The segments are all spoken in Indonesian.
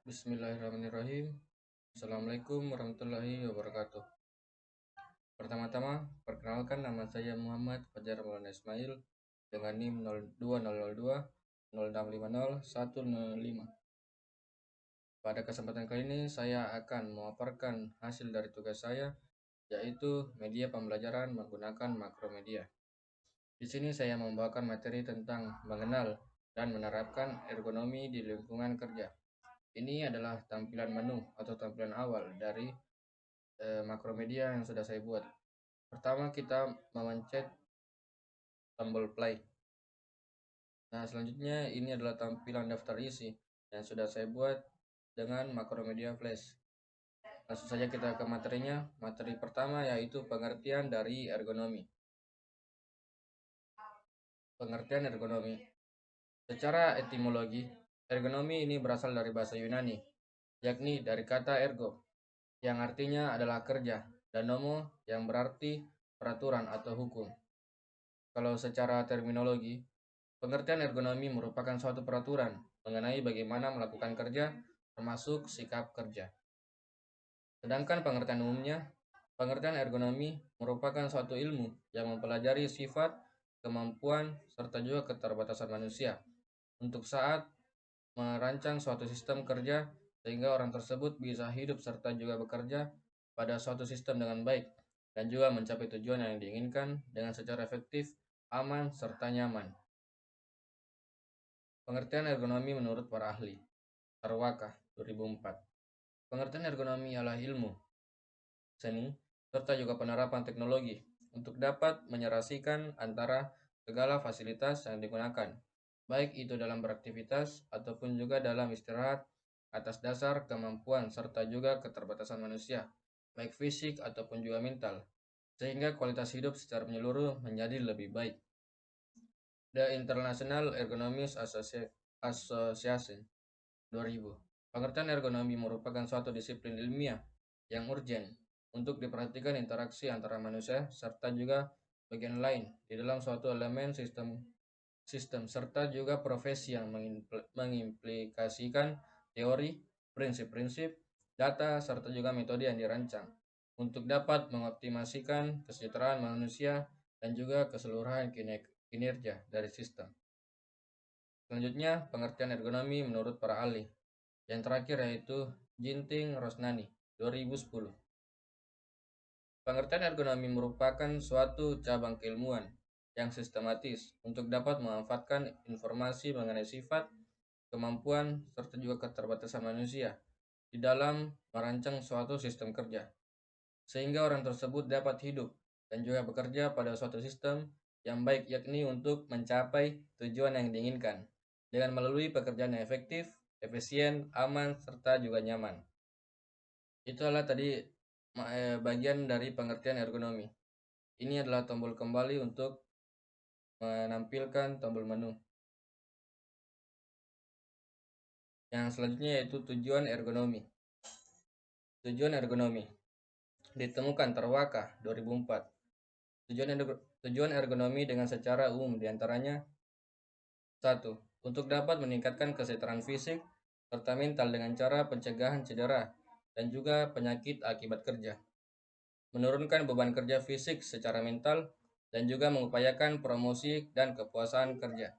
Bismillahirrahmanirrahim. Assalamualaikum warahmatullahi wabarakatuh. Pertama-tama, perkenalkan nama saya Muhammad Fajar Maulana Ismail dengan NIM 02002 0650 Pada kesempatan kali ini saya akan memaparkan hasil dari tugas saya, yaitu media pembelajaran menggunakan makromedia. Di sini saya membawakan materi tentang mengenal dan menerapkan ergonomi di lingkungan kerja. Ini adalah tampilan menu atau tampilan awal dari makromedia yang sudah saya buat. Pertama kita memencet tombol play. Nah, selanjutnya ini adalah tampilan daftar isi yang sudah saya buat dengan makromedia flash. Langsung saja kita ke materinya. Materi pertama yaitu pengertian dari ergonomi. Pengertian ergonomi. Secara etimologi, ergonomi ini berasal dari bahasa Yunani, yakni dari kata ergo, yang artinya adalah kerja, dan nomo yang berarti peraturan atau hukum. Kalau secara terminologi, pengertian ergonomi merupakan suatu peraturan mengenai bagaimana melakukan kerja, termasuk sikap kerja. Sedangkan pengertian umumnya, pengertian ergonomi merupakan suatu ilmu yang mempelajari sifat, kemampuan, serta juga keterbatasan manusia untuk saat merancang suatu sistem kerja sehingga orang tersebut bisa hidup serta juga bekerja pada suatu sistem dengan baik dan juga mencapai tujuan yang diinginkan dengan secara efektif, aman, serta nyaman. Pengertian ergonomi menurut para ahli. Tarwaka 2004. Pengertian ergonomi adalah ilmu, seni, serta juga penerapan teknologi untuk dapat menyerasikan antara segala fasilitas yang digunakan, baik itu dalam beraktivitas ataupun juga dalam istirahat atas dasar kemampuan serta juga keterbatasan manusia, baik fisik ataupun juga mental, sehingga kualitas hidup secara menyeluruh menjadi lebih baik. The International Ergonomics Association 2000. Pengertian ergonomi merupakan suatu disiplin ilmiah yang urgen untuk diperhatikan interaksi antara manusia serta juga bagian lain di dalam suatu elemen sistem serta juga profesi yang mengimplikasikan teori, prinsip-prinsip, data, serta juga metode yang dirancang untuk dapat mengoptimasikan kesejahteraan manusia dan juga keseluruhan kinerja dari sistem. Selanjutnya, pengertian ergonomi menurut para ahli. Yang terakhir yaitu Ginting Rosnani 2010. Pengertian ergonomi merupakan suatu cabang keilmuan yang sistematis untuk dapat memanfaatkan informasi mengenai sifat, kemampuan, serta juga keterbatasan manusia di dalam merancang suatu sistem kerja, sehingga orang tersebut dapat hidup dan juga bekerja pada suatu sistem yang baik, yakni untuk mencapai tujuan yang diinginkan dengan melalui pekerjaan yang efektif, efisien, aman, serta juga nyaman. Itulah tadi bagian dari pengertian ergonomi. Ini adalah tombol kembali untuk menampilkan tombol menu. Yang selanjutnya yaitu tujuan ergonomi. Tujuan ergonomi ditemukan Tarwaka 2004. Tujuan ergonomi dengan secara umum diantaranya 1. Untuk dapat meningkatkan kesejahteraan fisik serta mental dengan cara pencegahan cedera dan juga penyakit akibat kerja, menurunkan beban kerja fisik secara mental, dan juga mengupayakan promosi dan kepuasan kerja.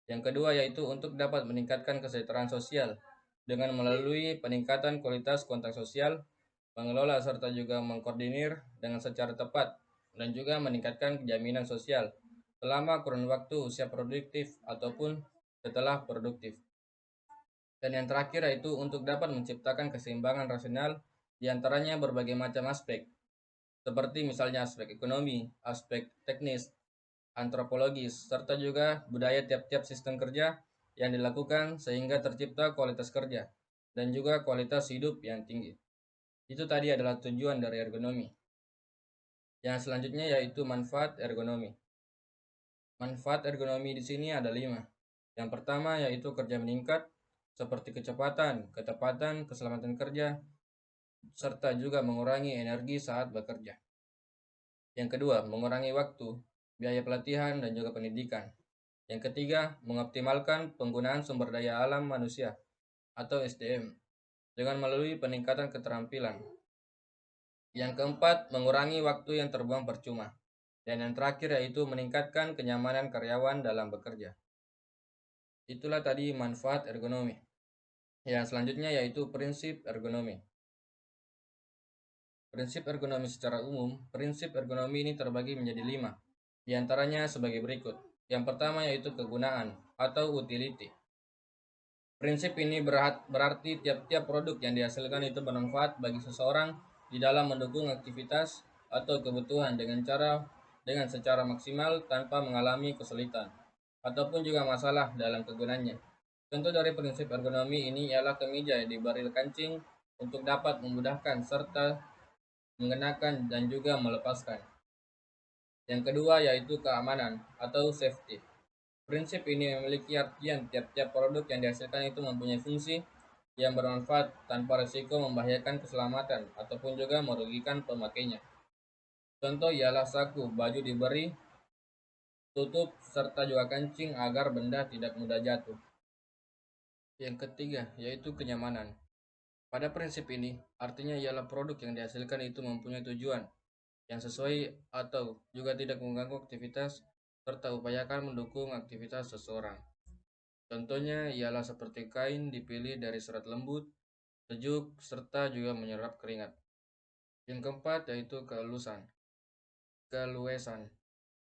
Yang kedua yaitu untuk dapat meningkatkan kesejahteraan sosial dengan melalui peningkatan kualitas kontak sosial, mengelola serta juga mengkoordinir dengan secara tepat, dan juga meningkatkan jaminan sosial selama kurun waktu usia produktif ataupun setelah produktif. Dan yang terakhir yaitu untuk dapat menciptakan keseimbangan rasional di antaranya berbagai macam aspek, seperti misalnya aspek ekonomi, aspek teknis, antropologis, serta juga budaya tiap-tiap sistem kerja yang dilakukan sehingga tercipta kualitas kerja dan juga kualitas hidup yang tinggi. Itu tadi adalah tujuan dari ergonomi. Yang selanjutnya yaitu manfaat ergonomi. Manfaat ergonomi di sini ada 5. Yang pertama yaitu kerja meningkat, seperti kecepatan, ketepatan, keselamatan kerja, serta juga mengurangi energi saat bekerja. Yang kedua, mengurangi waktu, biaya pelatihan, dan juga pendidikan. Yang ketiga, mengoptimalkan penggunaan sumber daya alam manusia atau SDM dengan melalui peningkatan keterampilan. Yang keempat, mengurangi waktu yang terbuang percuma. Dan yang terakhir yaitu meningkatkan kenyamanan karyawan dalam bekerja. Itulah tadi manfaat ergonomi. Yang selanjutnya yaitu prinsip ergonomi. Prinsip ergonomi secara umum, prinsip ergonomi ini terbagi menjadi 5. Di antaranya sebagai berikut. Yang pertama yaitu kegunaan atau utility. Prinsip ini berarti tiap-tiap produk yang dihasilkan itu bermanfaat bagi seseorang di dalam mendukung aktivitas atau kebutuhan dengan secara maksimal tanpa mengalami kesulitan ataupun juga masalah dalam kegunaannya. Contoh dari prinsip ergonomi ini ialah kemeja yang diberi kancing untuk dapat memudahkan serta mengenakan dan juga melepaskan. Yang kedua yaitu keamanan atau safety. Prinsip ini memiliki artian tiap-tiap produk yang dihasilkan itu mempunyai fungsi yang bermanfaat tanpa risiko membahayakan keselamatan ataupun juga merugikan pemakainya. Contoh ialah saku, baju diberi tutup serta juga kancing agar benda tidak mudah jatuh. Yang ketiga yaitu kenyamanan. Pada prinsip ini, artinya ialah produk yang dihasilkan itu mempunyai tujuan yang sesuai atau juga tidak mengganggu aktivitas serta upayakan mendukung aktivitas seseorang. Contohnya ialah seperti kain dipilih dari serat lembut, sejuk, serta juga menyerap keringat. Yang keempat yaitu keluasan.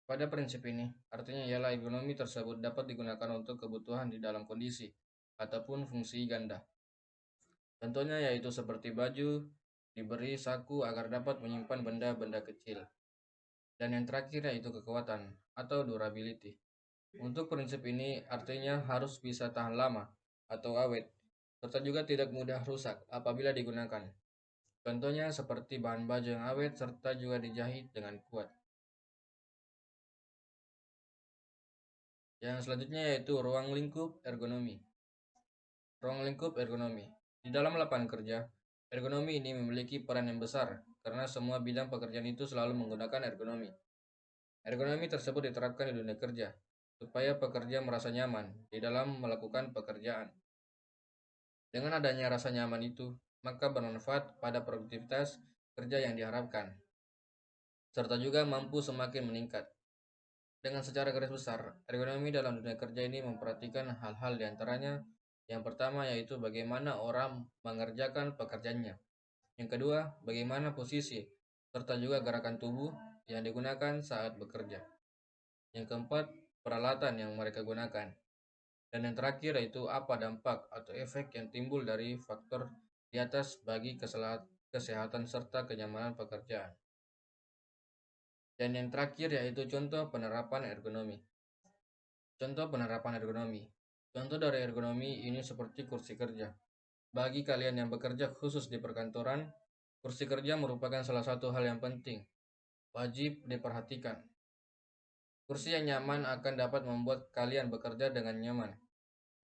Pada prinsip ini, artinya ialah ergonomi tersebut dapat digunakan untuk kebutuhan di dalam kondisi ataupun fungsi ganda. Contohnya yaitu seperti baju diberi saku agar dapat menyimpan benda-benda kecil. Dan yang terakhir yaitu kekuatan atau durability. Untuk prinsip ini artinya harus bisa tahan lama atau awet, serta juga tidak mudah rusak apabila digunakan. Contohnya seperti bahan baju yang awet serta juga dijahit dengan kuat. Yang selanjutnya yaitu ruang lingkup ergonomi. Ruang lingkup ergonomi. Di dalam lapangan kerja, ergonomi ini memiliki peran yang besar karena semua bidang pekerjaan itu selalu menggunakan ergonomi. Ergonomi tersebut diterapkan di dunia kerja supaya pekerja merasa nyaman di dalam melakukan pekerjaan. Dengan adanya rasa nyaman itu, maka bermanfaat pada produktivitas kerja yang diharapkan, serta juga mampu semakin meningkat. Dengan secara garis besar, ergonomi dalam dunia kerja ini memperhatikan hal-hal diantaranya. Yang pertama yaitu bagaimana orang mengerjakan pekerjaannya. Yang kedua, bagaimana posisi, serta juga gerakan tubuh yang digunakan saat bekerja. Yang keempat, peralatan yang mereka gunakan. Dan yang terakhir yaitu apa dampak atau efek yang timbul dari faktor di atas bagi kesehatan serta kenyamanan pekerjaan. Dan yang terakhir yaitu contoh penerapan ergonomi. Contoh penerapan ergonomi. Contoh dari ergonomi ini seperti kursi kerja. Bagi kalian yang bekerja khusus di perkantoran, kursi kerja merupakan salah satu hal yang penting, wajib diperhatikan. Kursi yang nyaman akan dapat membuat kalian bekerja dengan nyaman.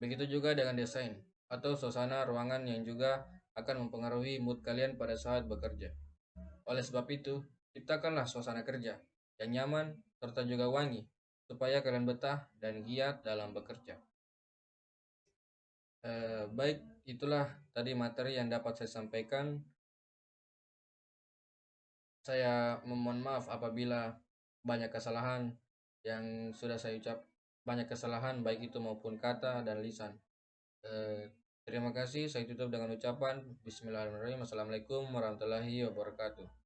Begitu juga dengan desain atau suasana ruangan yang juga akan mempengaruhi mood kalian pada saat bekerja. Oleh sebab itu, ciptakanlah suasana kerja yang nyaman serta juga wangi supaya kalian betah dan giat dalam bekerja. Baik, itulah tadi materi yang dapat saya sampaikan. Saya memohon maaf apabila banyak kesalahan yang sudah saya ucap, banyak kesalahan baik itu maupun kata dan lisan. Terima kasih, saya tutup dengan ucapan Bismillahirrahmanirrahim. Assalamualaikum warahmatullahi wabarakatuh.